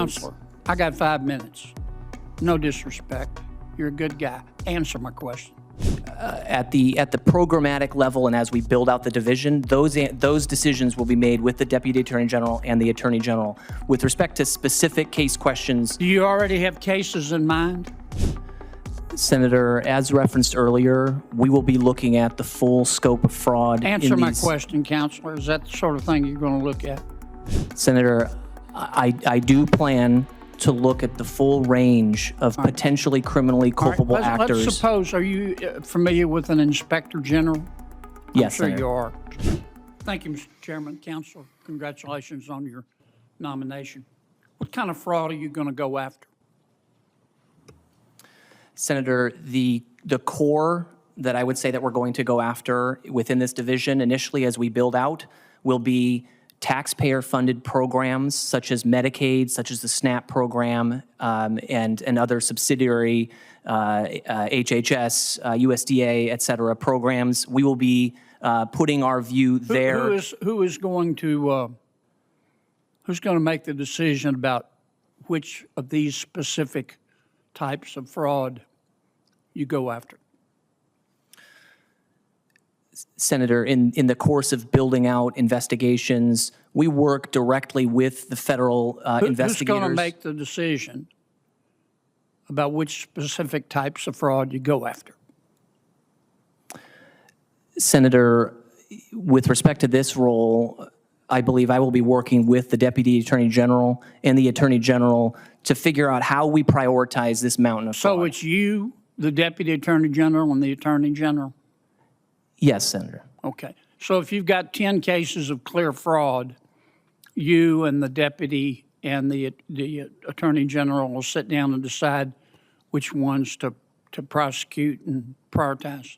Counselor, I got 5 minutes. No disrespect. You're a good guy. Answer my question. At the programmatic level and as we build out the division, those decisions will be made with the Deputy Attorney General and the Attorney General. With respect to specific case questions, Do you already have cases in mind? Senator, as referenced earlier, we will be looking at the full scope of fraud. Answer my question, Counselor. Is that the sort of thing you're going to look at? Senator, I do plan to look at the full range of potentially criminally culpable actors. Let's suppose, are you familiar with an Inspector General? Yes, I'm sure Senator. you are. Thank you, Mr. Chairman. Counselor, congratulations on your nomination. What kind of fraud are you going to go after? Senator, the core that I would say that we're going to go after within this division initially as we build out will be taxpayer-funded programs such as Medicaid, such as the SNAP program, and other subsidiary HHS, USDA, et cetera, programs. We will be putting our view there. Who's going to make the decision about which of these specific types of fraud you go after? Senator, in the course of building out investigations, we work directly with the federal investigators. Who's going to make the decision about which specific types of fraud you go after? Senator, with respect to this role, I believe I will be working with the Deputy Attorney General and the Attorney General to figure out how we prioritize this mountain of fraud. So it's you, the Deputy Attorney General, and the Attorney General? Yes, Senator. Okay. So if you've got 10 cases of clear fraud, you and the deputy and the Attorney General will sit down and decide which ones to prosecute and prioritize.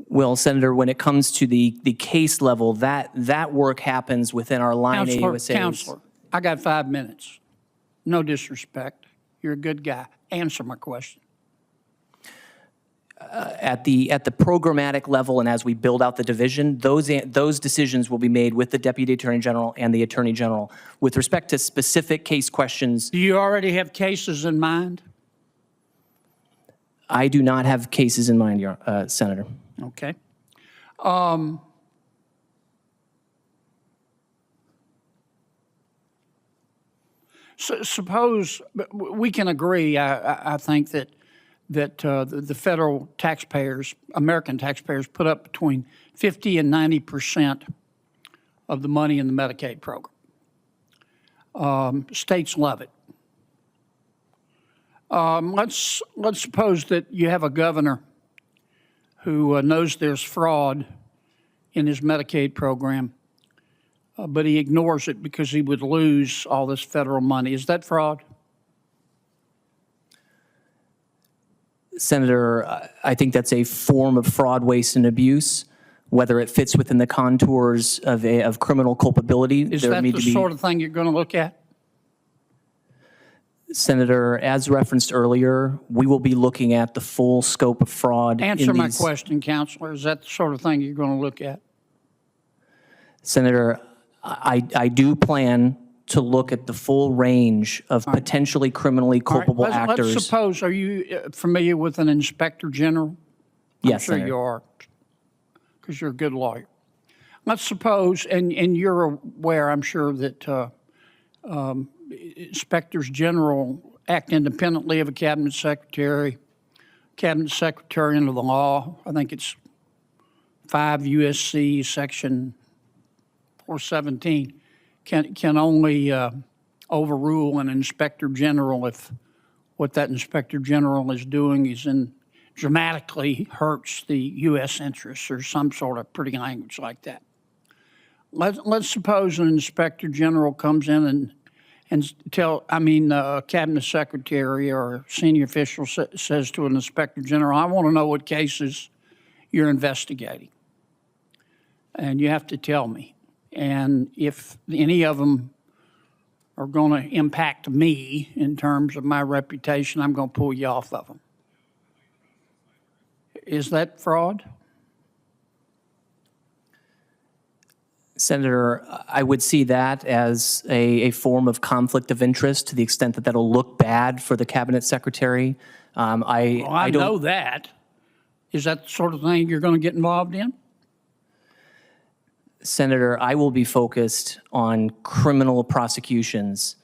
Well, Senator, when it comes to the case level, that work happens within our line AUSAs. Counselor, I got 5 minutes. No disrespect. You're a good guy. Answer my question. At the programmatic level and as we build out the division, those decisions will be made with the Deputy Attorney General and the Attorney General. With respect to specific case questions, Do you already have cases in mind? I do not have cases in mind, Senator. Okay. So suppose we can agree. I think that the federal taxpayers, American taxpayers, put up between 50 and 90% of the money in the Medicaid program. States love it. Let's suppose that you have a governor who knows there's fraud in his Medicaid program, but he ignores it because he would lose all this federal money. Is that fraud? Senator, I think that's a form of fraud, waste, and abuse. Whether it fits within the contours of criminal culpability, Is that the sort of thing you're going to look at? Senator, as referenced earlier, we will be looking at the full scope of fraud. Answer my question, Counselor. Is that the sort of thing you're going to look at? Senator, I do plan to look at the full range of potentially criminally culpable actors. Let's suppose, are you familiar with an Inspector General? Yes, I'm sure Senator. you are, because you're a good lawyer. Let's suppose, and you're aware, I'm sure, that Inspectors General act independently of a Cabinet Secretary under the law. I think it's 5 U.S.C. Section 417 can only overrule an Inspector General if what that Inspector General is doing is dramatically hurts the U.S. interests or some sort of pretty language like that. Let's suppose an Inspector General comes in and a Cabinet Secretary or a senior official says to an Inspector General, I want to know what cases you're investigating. And you have to tell me. And if any of them are going to impact me in terms of my reputation, I'm going to pull you off of them. Is that fraud? Senator, I would see that as a form of conflict of interest to the extent that that'll look bad for the cabinet secretary. Well, I don't know that. Is that the sort of thing you're going to get involved in? Senator, I will be focused on criminal prosecutions.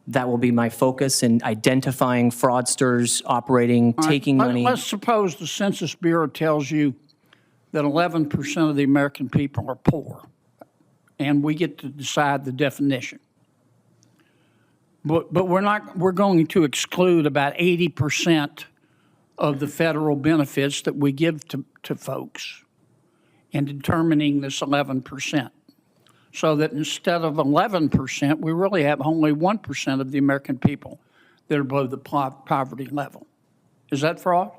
That will be my focus in identifying fraudsters operating, taking money. Let's suppose the Census Bureau tells you that 11% of the American people are poor, and we get to decide the definition. But we're going to exclude about 80% of the federal benefits that we give to folks in determining this 11%. So that instead of 11%, we really have only 1% of the American people that are below the poverty level. Is that fraud?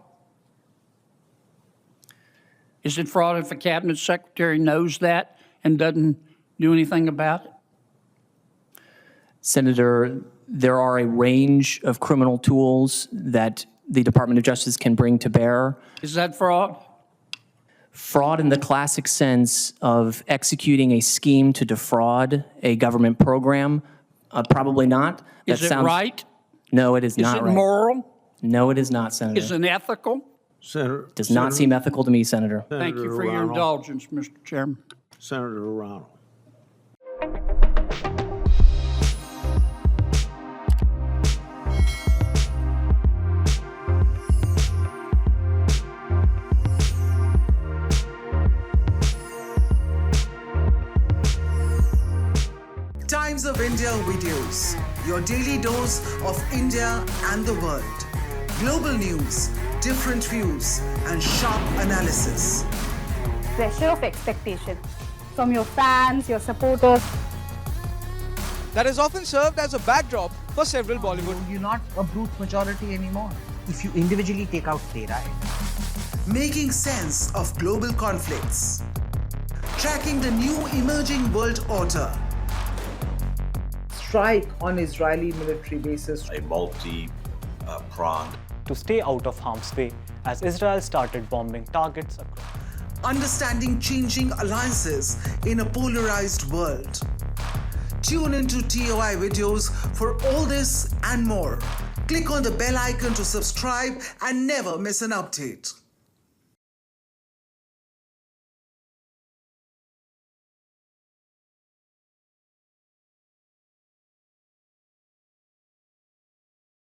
Is it fraud if a cabinet secretary knows that and doesn't do anything about it? Senator, there are a range of criminal tools that the Department of Justice can bring to bear. Is that fraud? Fraud in the classic sense of executing a scheme to defraud a government program, probably not. Is it right? No, it is not right. Is it moral? No, it is not, Senator. Is it ethical? Senator. Does not seem ethical to me, Senator. Thank you for your Ronald. indulgence, Mr. Chairman. Senator Ronald. Times of India videos, your daily dose of India and the world. Global news, different views, and sharp analysis. Pressure of expectation from your fans, your supporters. That is often served as a backdrop for several Bollywood. You're not a brute majority anymore. If you individually take out their right. Making sense of global conflicts. Tracking the new emerging world order. Strike on Israeli military bases. A multi-pronged. To stay out of harm's way as Israel started bombing targets across. Understanding changing alliances in a polarized world. Tune into TOI videos for all this and more. Click on the bell icon to subscribe and never miss an update.